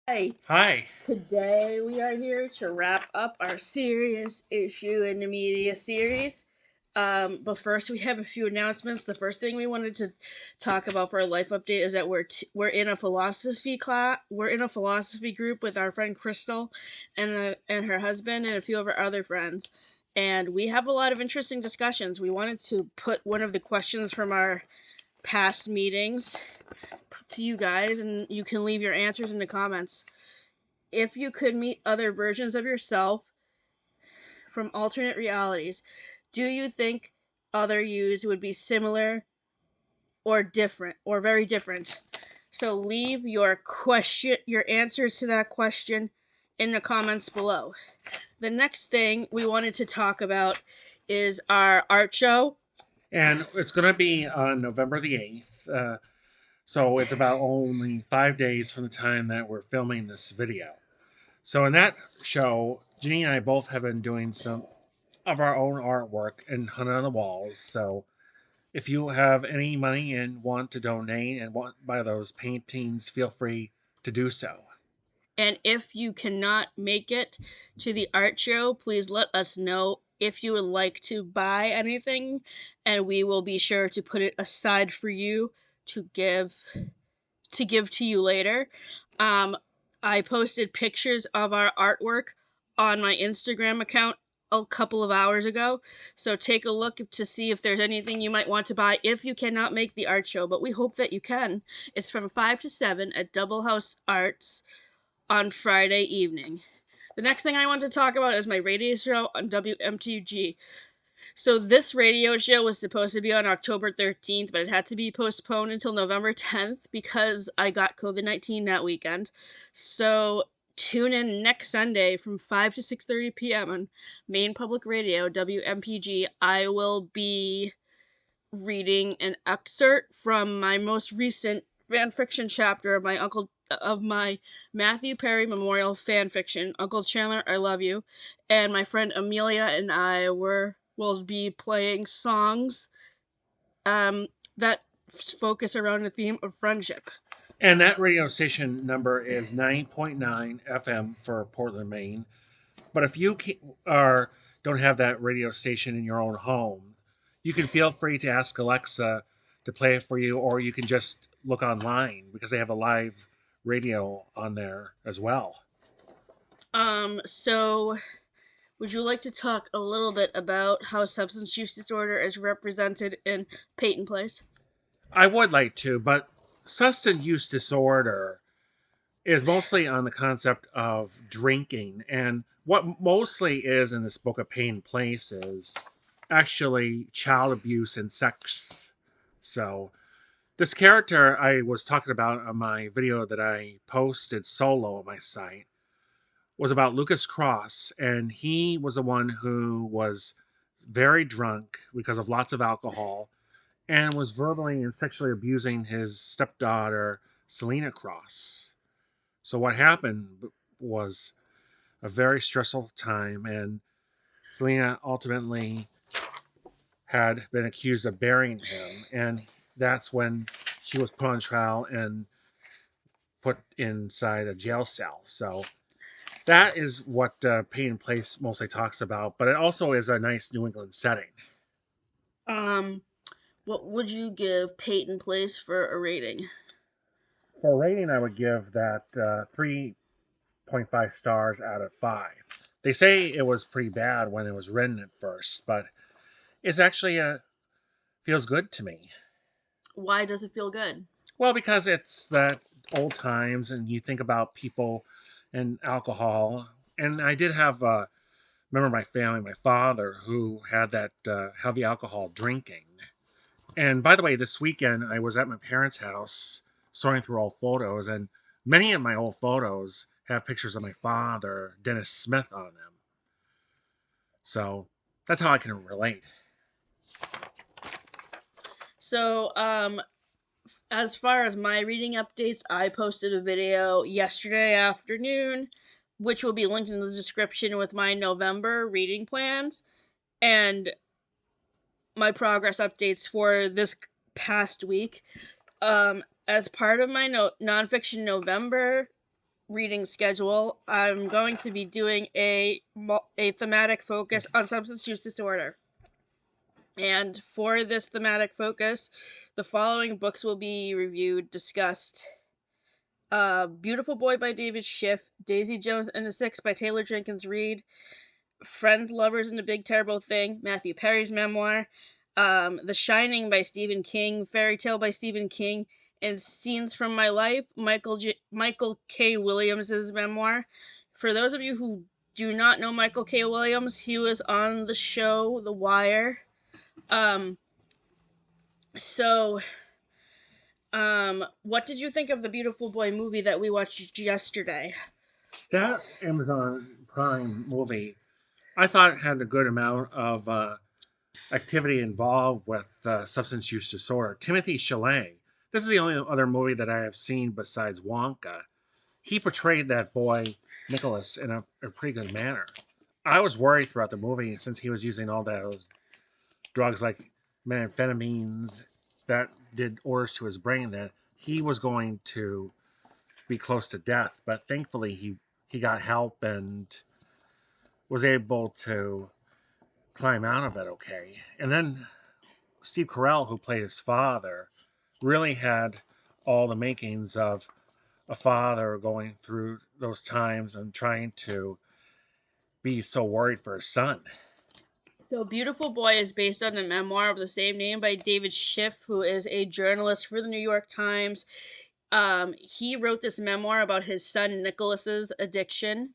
Hi, Hi. today we are here to wrap up our serious issue in the media series. But first, we have a few announcements. The first thing we wanted to talk about for our life update is that we're in a philosophy class. We're in a philosophy group with our friend Crystal, and her husband and a few of our other friends. And we have a lot of interesting discussions. We wanted to put one of the questions from our past meetings to you guys, and you can leave your answers in the comments. If you could meet other versions of yourself from alternate realities, do you think other yous would be similar or different or very different? So leave your answers to that question in the comments below. The next thing we wanted to talk about is our art show. And it's going to be on November the 8th. So it's about only 5 days from the time that we're filming this video. So in that show, Janine and I both have been doing some of our own artwork and hung on the walls. So if you have any money and want to donate and want to buy those paintings, feel free to do so. And if you cannot make it to the art show, please let us know if you would like to buy anything, and we will be sure to put it aside for you to give to you later. Um, I posted pictures of our artwork on my Instagram account a couple of hours ago, so take a look to see if there's anything you might want to buy if you cannot make the art show, but we hope that you can. It's from 5 to 7 at Double House Arts on Friday evening. The next thing I want to talk about is my radio show on WMTG. So this radio show was supposed to be on October 13th, but it had to be postponed until November 10th because I got COVID-19 that weekend. So tune in next Sunday from 5 to 6:30 p.m. on Maine Public Radio WMPG. I will be reading an excerpt from my most recent fan fiction chapter of my Matthew Perry Memorial fan fiction, Uncle Chandler, I Love You, and my friend Amelia and I will be playing songs that focus around the theme of friendship. And that radio station number is 9.9 FM for Portland, Maine. But if you are don't have that radio station in your own home, you can feel free to ask Alexa to play it for you, or you can just look online because they have a live radio on there as well. So would you like to talk a little bit about how substance use disorder is represented in Peyton Place? I would like to, but substance use disorder is mostly on the concept of drinking. And what mostly is in this book of Pain Place is actually child abuse and sex. So this character I was talking about on my video that I posted solo on my site was about Lucas Cross, and he was the one who was very drunk because of lots of alcohol and was verbally and sexually abusing his stepdaughter, Selena Cross. So, what happened was a very stressful time, and Selena ultimately had been accused of burying him, and that's when she was put on trial and put inside a jail cell. So that is what Pain and Place mostly talks about, but it also is a nice New England setting. Um, what would you give Peyton Place for a rating? For rating, I would give that 3.5 stars out of 5. They say it was pretty bad when it was written at first, but it's actually feels good to me. Why does it feel good? Well, because it's that old times, and you think about people and alcohol. And I did have remember my family, my father, who had that heavy alcohol drinking. And by the way, this weekend I was at my parents' house sorting through old photos, and many of my old photos have pictures of my father, Dennis Smith, on them. So that's how I can relate. So, as far as my reading updates, I posted a video yesterday afternoon, which will be linked in the description with my November reading plans and my progress updates for this past week. As part of my nonfiction November reading schedule, I'm going to be doing a thematic focus on substance use disorder. And for this thematic focus, the following books will be reviewed, discussed. Beautiful Boy by David Schiff, Daisy Jones and the Six by Taylor Jenkins Reid, Friends, Lovers, and the Big Terrible Thing, Matthew Perry's memoir, The Shining by Stephen King, Fairy Tale by Stephen King, and Scenes from My Life, Michael K. Williams' memoir. For those of you who do not know Michael K. Williams, he was on the show The Wire. Um, so, what did you think of the Beautiful Boy movie that we watched yesterday? That Amazon Prime movie, I thought it had a good amount of activity involved with substance use disorder. Timothy Chalamet. This is the only other movie that I have seen besides Wonka. He portrayed that boy Nicholas in a pretty good manner. I was worried throughout the movie since he was using all those drugs like methamphetamines that did orders to his brain that he was going to be close to death. But thankfully, he got help and was able to climb out of it okay. And then Steve Carell, who played his father, really had all the makings of a father going through those times and trying to be so worried for his son. So, Beautiful Boy is based on a memoir of the same name by David Schiff, who is a journalist for the New York Times. He wrote this memoir about his son Nicholas's addiction,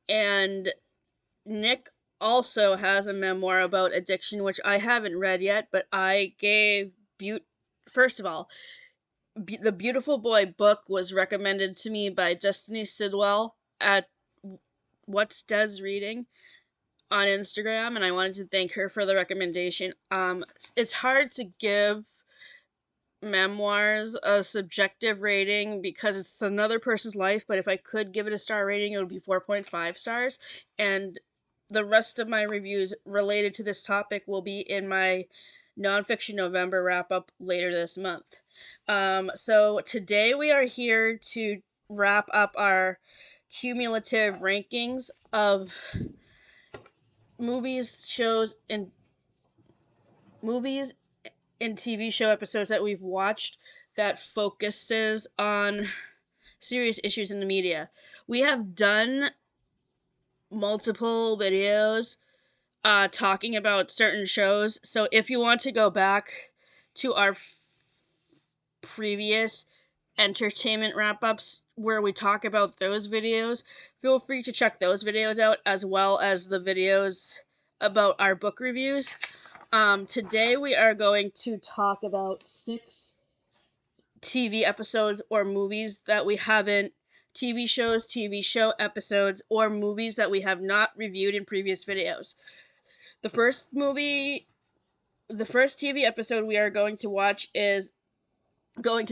and Nick also has a memoir about addiction, which I haven't read yet, but I gave First of all, the Beautiful Boy book was recommended to me by Destiny Sidwell at What's Des Reading on Instagram, and I wanted to thank her for the recommendation. It's hard to give memoirs a subjective rating because it's another person's life, but if I could give it a star rating, it would be 4.5 stars. And the rest of my reviews related to this topic will be in my nonfiction November wrap up later this month. So today we are here to wrap up our cumulative rankings of movies, shows, and movies and TV show episodes that we've watched that focuses on serious issues in the media. We have done multiple videos talking about certain shows. So if you want to go back to our previous entertainment wrap ups where we talk about those videos, feel free to check those videos out as well as the videos about our book reviews. Today we are going to talk about 6 TV episodes or movies that we haven't, TV shows, TV show episodes, or movies that we have not reviewed in previous videos. The first movie, the first TV episode we are going to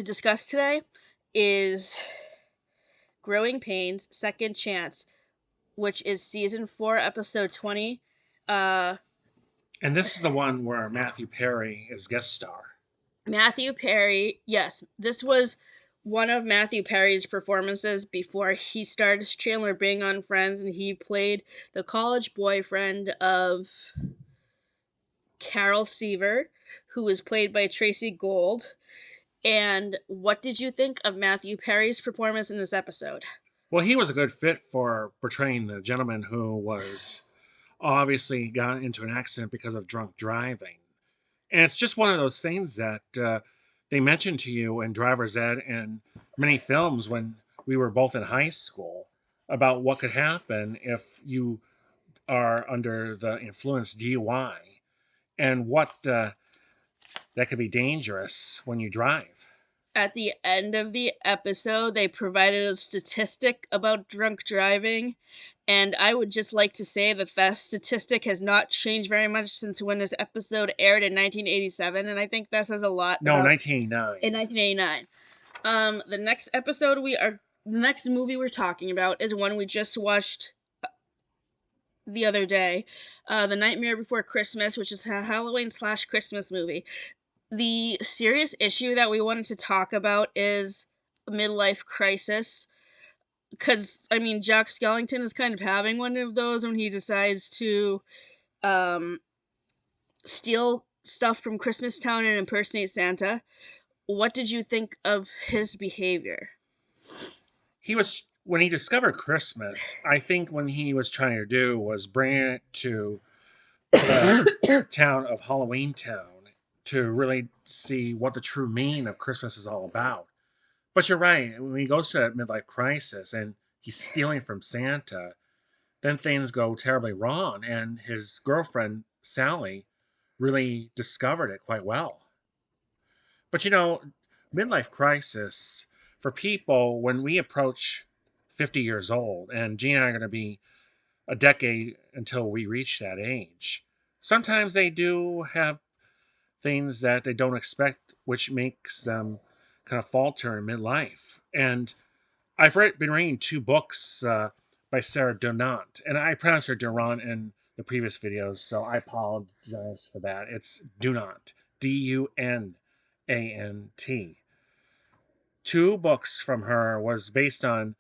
discuss today is Growing Pains Second Chance, which is season 4, episode 20. And this is the one where Matthew Perry is guest star. Matthew Perry, yes, this was one of Matthew Perry's performances before he started Chandler Bing on Friends, and he played the college boyfriend of Carol Seaver, who was played by Tracy Gold. And what did you think of Matthew Perry's performance in this episode? Well, he was a good fit for portraying the gentleman who was obviously got into an accident because of drunk driving. And it's just one of those things that they mentioned to you in driver's ed and many films when we were both in high school about what could happen if you are under the influence DUI and what that could be dangerous when you drive. At the end of the episode, they provided a statistic about drunk driving, and I would just like to say that that statistic has not changed very much since when this episode aired in 1987, and I think that says a lot No, about 1989. in 1989. The next movie we're talking about is one we just watched the other day, The Nightmare Before Christmas, which is a Halloween/Christmas movie. The serious issue that we wanted to talk about is midlife crisis. because I mean, Jack Skellington is kind of having one of those when he decides to um, steal stuff from Christmas Town and impersonate Santa. What did you think of his behavior? He was when he discovered Christmas. I think when he was trying to do was bring it to the town of Halloween Town to really see what the true meaning of Christmas is all about. But you're right. When he goes to that midlife crisis and he's stealing from Santa, then things go terribly wrong. And his girlfriend, Sally, really discovered it quite well. But midlife crisis for people, when we approach 50 years old, and Gene and I are going to be a decade until we reach that age, sometimes they do have things that they don't expect, which makes them kind of falter in midlife. And been reading two books by Sarah Dunant, and I pronounced her Durant in the previous videos, so I apologize for that. It's Dunant, Dunant. Two books from her was based on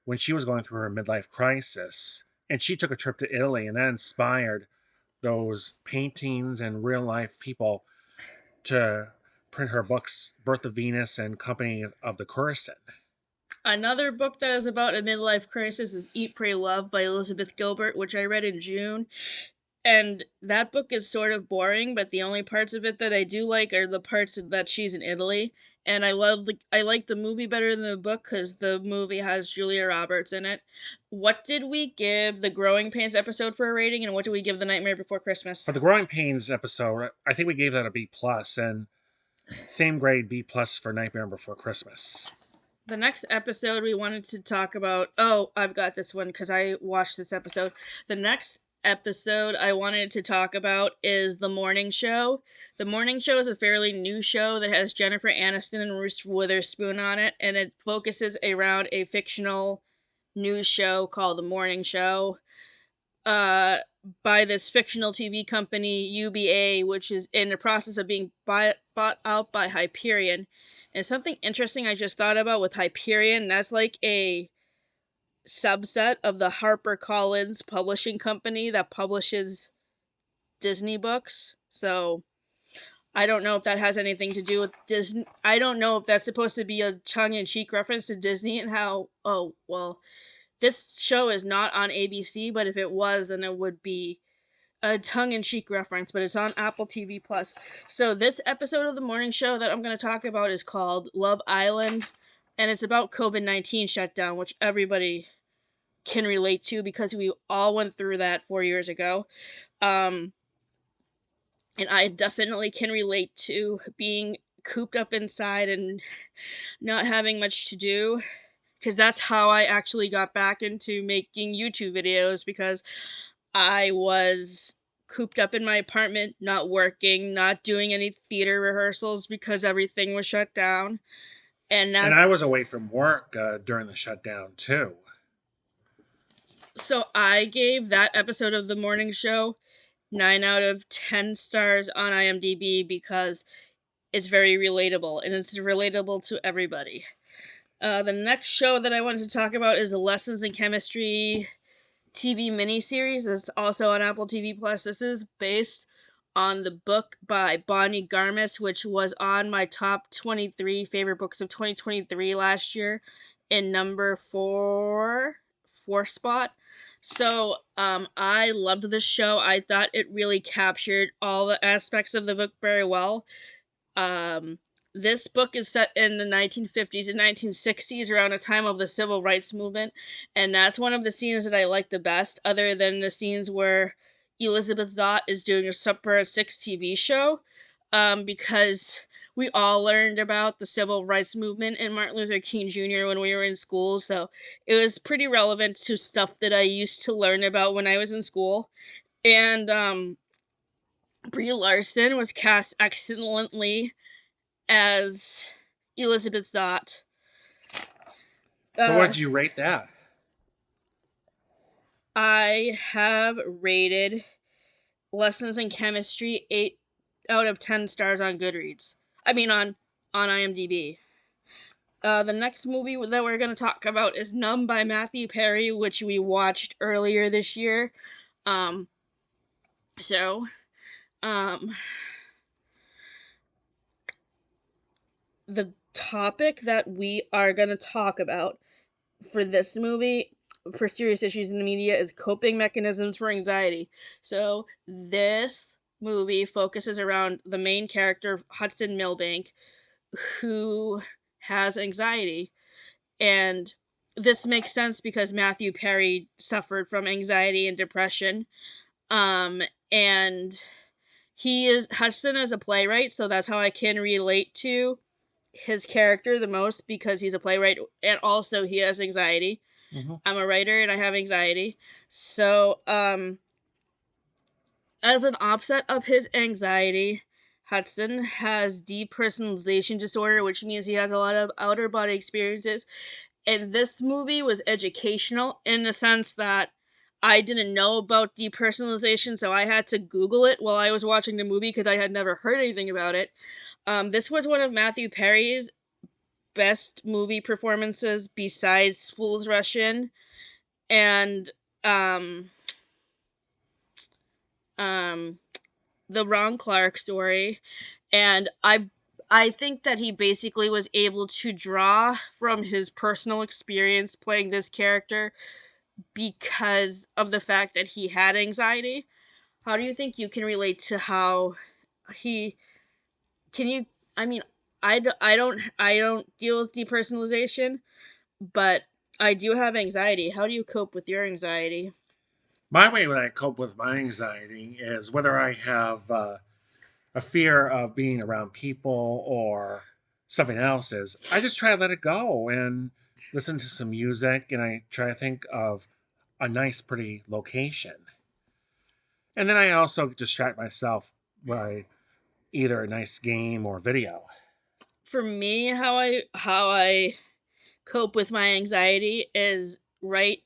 when she was going through her midlife crisis, and she took a trip to Italy, and that inspired those paintings and real life people to print her books, Birth of Venus and Company of the Curacin. Another book that is about a midlife crisis is Eat, Pray, Love by Elizabeth Gilbert, which I read in June. And that book is sort of boring, but the only parts of it that I do like are the parts that she's in Italy. And I like the movie better than the book because the movie has Julia Roberts in it. What did we give the Growing Pains episode for a rating, and what did we give the Nightmare Before Christmas? For the Growing Pains episode, I think we gave that a B plus, and same grade B plus for Nightmare Before Christmas. The next episode we wanted to talk about. Oh, I've got this one because I watched this episode. The next episode I wanted to talk about is The Morning Show. The Morning Show is a fairly new show that has Jennifer Aniston and Reese Witherspoon on it, and it focuses around a fictional news show called The Morning Show. Uh, by this fictional TV company UBA, which is in the process of being bought out by Hyperion. And something interesting I just thought about with Hyperion, that's like a subset of the HarperCollins publishing company that publishes Disney books. So I don't know if that has anything to do with Disney. I don't know if that's supposed to be a tongue-in-cheek reference to Disney and how, oh, well, this show is not on ABC, but if it was, then it would be a tongue-in-cheek reference, but it's on Apple TV Plus. So this episode of the morning show that I'm going to talk about is called Love Island, and it's about COVID-19 shutdown, which everybody can relate to because we all went through that 4 years ago. Um, and I definitely can relate to being cooped up inside and not having much to do, because that's how I actually got back into making YouTube videos, because I was cooped up in my apartment, not working, not doing any theater rehearsals because everything was shut down. And And I that's was away from work during the shutdown too. so I gave that episode of the morning show 9 out of 10 stars on IMDb because it's very relatable and it's relatable to everybody. The next show that I wanted to talk about is the Lessons in Chemistry TV miniseries that's also on Apple TV Plus. This is based on the book by Bonnie Garmis, which was on my top 23 favorite books of 2023 last year in number four spot. So I loved this show. I thought it really captured all the aspects of the book very well. um, this book is set in the 1950s and 1960s, around a time of the civil rights movement, and that's one of the scenes that I like the best, other than the scenes where Elizabeth Zott is doing a Supper at Six TV show, because we all learned about the civil rights movement and Martin Luther King Jr. when we were in school, so it was pretty relevant to stuff that I used to learn about when I was in school. And Brie Larson was cast excellently as Elizabeth Zott. So what Uh, did you rate that? I have rated Lessons in Chemistry 8 out of 10 stars on Goodreads. I mean on IMDb. The next movie that we're going to talk about is Numb by Matthew Perry, which we watched earlier this year. Um, so, um, the topic that we are going to talk about for this movie, for serious issues in the media, is coping mechanisms for anxiety. So, this movie focuses around the main character, Hudson Milbank, who has anxiety. And this makes sense because Matthew Perry suffered from anxiety and depression. Um, and Hudson is a playwright, so that's how I can relate to his character the most, because he's a playwright and also he has anxiety. Mm-hmm. I'm a writer and I have anxiety. So, as an offset of his anxiety, Hudson has depersonalization disorder, which means he has a lot of outer body experiences. And this movie was educational in the sense that I didn't know about depersonalization, so I had to Google it while I was watching the movie because I had never heard anything about it. This was one of Matthew Perry's best movie performances besides Fool's Rush In, and um, um, the Ron Clark story. And I think that he basically was able to draw from his personal experience playing this character because of the fact that he had anxiety. How do you think you can relate to how he can you I mean I don't deal with depersonalization, but I do have anxiety. How do you cope with your anxiety? My way when I cope with my anxiety is whether I have a fear of being around people or something else is I just try to let it go and listen to some music, and I try to think of a nice, pretty location. And then I also distract myself by either a nice game or video. For me, how I cope with my anxiety is read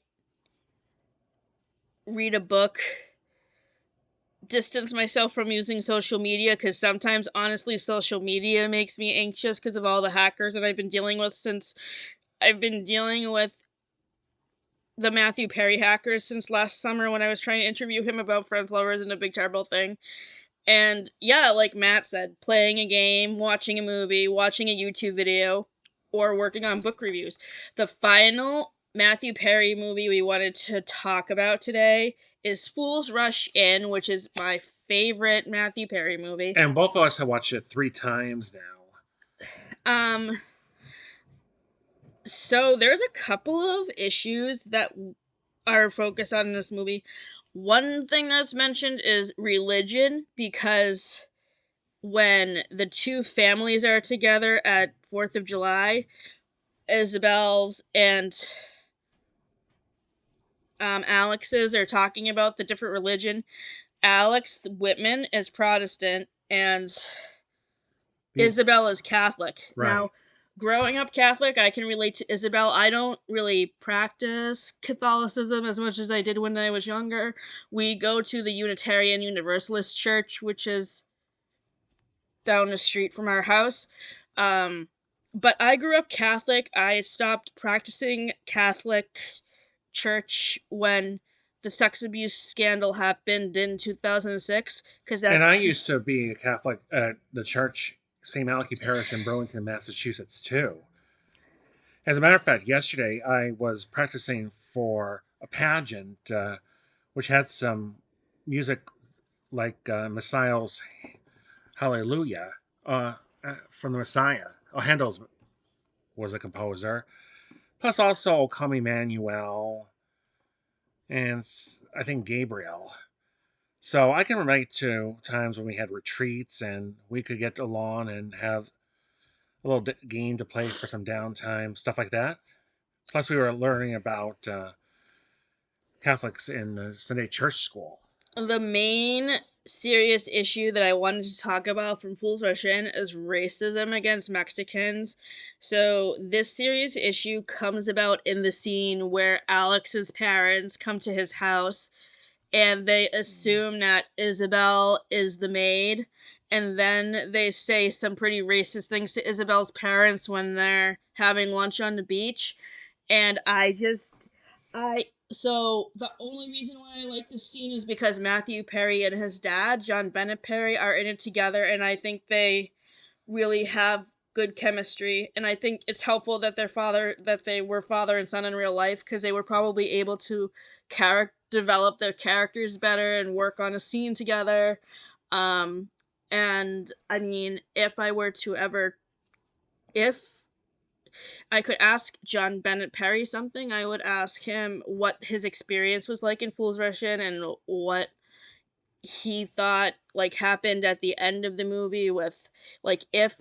a book, distance myself from using social media, because sometimes honestly social media makes me anxious because of all the hackers that I've been dealing with since I've been dealing with the Matthew Perry hackers since last summer when I was trying to interview him about Friends, Lovers, and a Big Terrible Thing. And yeah, like Matt said, playing a game, watching a movie, watching a YouTube video, or working on book reviews. The final Matthew Perry movie we wanted to talk about today is Fool's Rush In, which is my favorite Matthew Perry movie. And both of us have watched it 3 times now. Um, so there's a couple of issues that are focused on in this movie. One thing that's mentioned is religion, because when the two families are together at 4th of July, Isabel's and Alex's are talking about the different religion. Alex Whitman is Protestant and The, Isabel is Catholic. right. Now, growing up Catholic, I can relate to Isabel. I don't really practice Catholicism as much as I did when I was younger. We go to the Unitarian Universalist Church, which is down the street from our house. Um, but I grew up Catholic. I stopped practicing Catholic church when the sex abuse scandal happened in 2006, because And I used to be a Catholic at the church, St. Malachi Parish in Burlington, Massachusetts, too. As a matter of fact, yesterday I was practicing for a pageant which had some music like Messiah's Hallelujah from the Messiah. Oh, Handel was a composer. Plus also O Come Emmanuel and I think Gabriel. So I can relate to times when we had retreats and we could get along and have a little game to play for some downtime, stuff like that. Plus, we were learning about Catholics in Sunday church school. the main serious issue that I wanted to talk about from Fools Rush In is racism against Mexicans. So this serious issue comes about in the scene where Alex's parents come to his house and they assume that Isabel is the maid, and then they say some pretty racist things to Isabel's parents when they're having lunch on the beach. And I so the only reason why I like this scene is because Matthew Perry and his dad, John Bennett Perry, are in it together, and I think they really have good chemistry. And I think it's helpful that they were father and son in real life, because they were probably able to develop their characters better and work on a scene together. Um, and I mean, if I could ask John Bennett Perry something, I would ask him what his experience was like in Fool's Rush In, and what he thought like happened at the end of the movie, with like if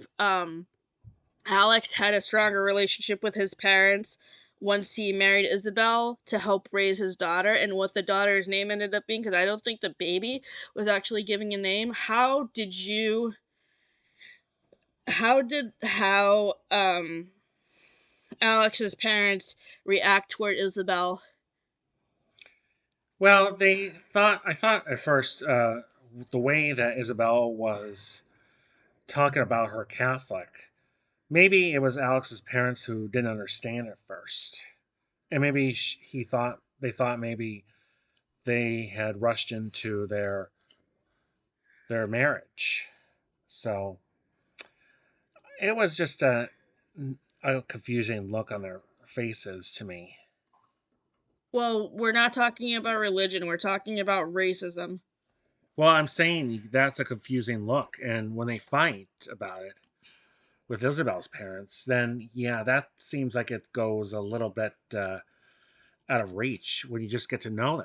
Alex had a stronger relationship with his parents once he married Isabel to help raise his daughter, and what the daughter's name ended up being, because I don't think the baby was actually giving a name. How Alex's parents react toward Isabel? Well, I thought at first the way that Isabel was talking about her Catholic, maybe it was Alex's parents who didn't understand at first, and maybe they thought maybe they had rushed into their marriage. So it was just a confusing look on their faces to me. Well, we're not talking about religion, we're talking about racism. Well, I'm saying that's a confusing look, and when they fight about it with Isabel's parents, then yeah, that seems like it goes a little bit out of reach when you just get to know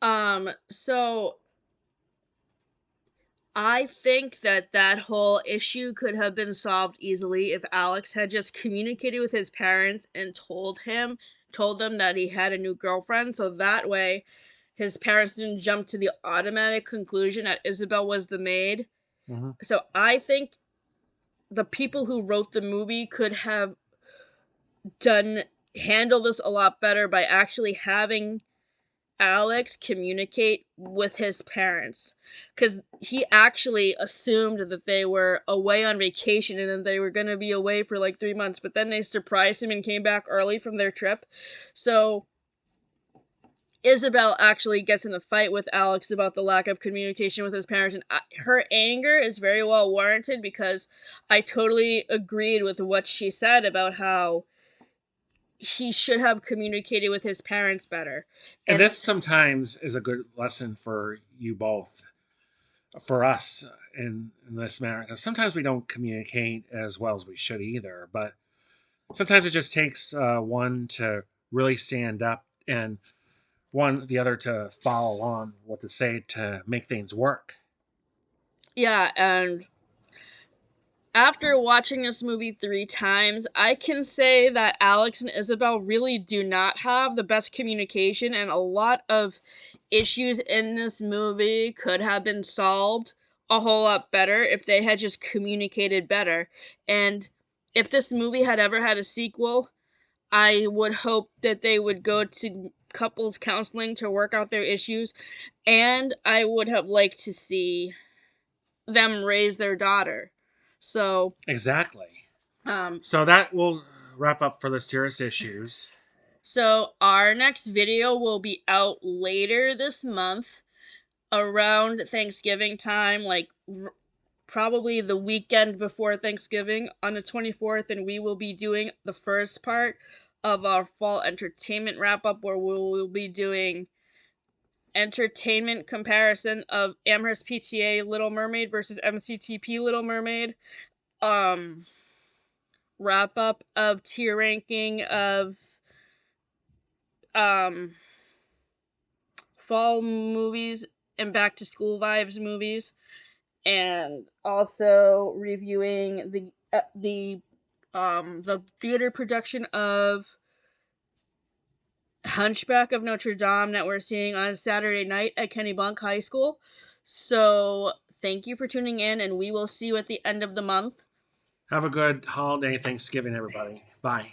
them. So I think that that whole issue could have been solved easily if Alex had just communicated with his parents and told them that he had a new girlfriend, so that way his parents didn't jump to the automatic conclusion that Isabel was the maid. Mm-hmm. So I think the people who wrote the movie could have done handle this a lot better by actually having Alex communicate with his parents, because he actually assumed that they were away on vacation and that they were going to be away for like 3 months, but then they surprised him and came back early from their trip. So Isabel actually gets in a fight with Alex about the lack of communication with his parents, and her anger is very well warranted, because I totally agreed with what she said about how he should have communicated with his parents better. And And this sometimes is a good lesson for you both, for us in this matter, because sometimes we don't communicate as well as we should either. But sometimes it just takes one to really stand up, and the other to follow along what to say to make things work. yeah, and after watching this movie 3 times, I can say that Alex and Isabel really do not have the best communication, and a lot of issues in this movie could have been solved a whole lot better if they had just communicated better. And if this movie had ever had a sequel, I would hope that they would go to couples counseling to work out their issues, and I would have liked to see them raise their daughter. So, Exactly. um, So that will wrap up for the serious issues. so our next video will be out later this month, around Thanksgiving time, like probably the weekend before Thanksgiving on the 24th, and we will be doing the first part of our fall entertainment wrap up, where we will be doing entertainment comparison of Amherst PTA Little Mermaid versus MCTP Little Mermaid. Um, Wrap up of tier ranking of um fall movies and back to school vibes movies, and also reviewing the theater production of Hunchback of Notre Dame that we're seeing on Saturday night at Kennebunk High School. So thank you for tuning in, and we will see you at the end of the month. Have a good holiday Thanksgiving, everybody. Bye.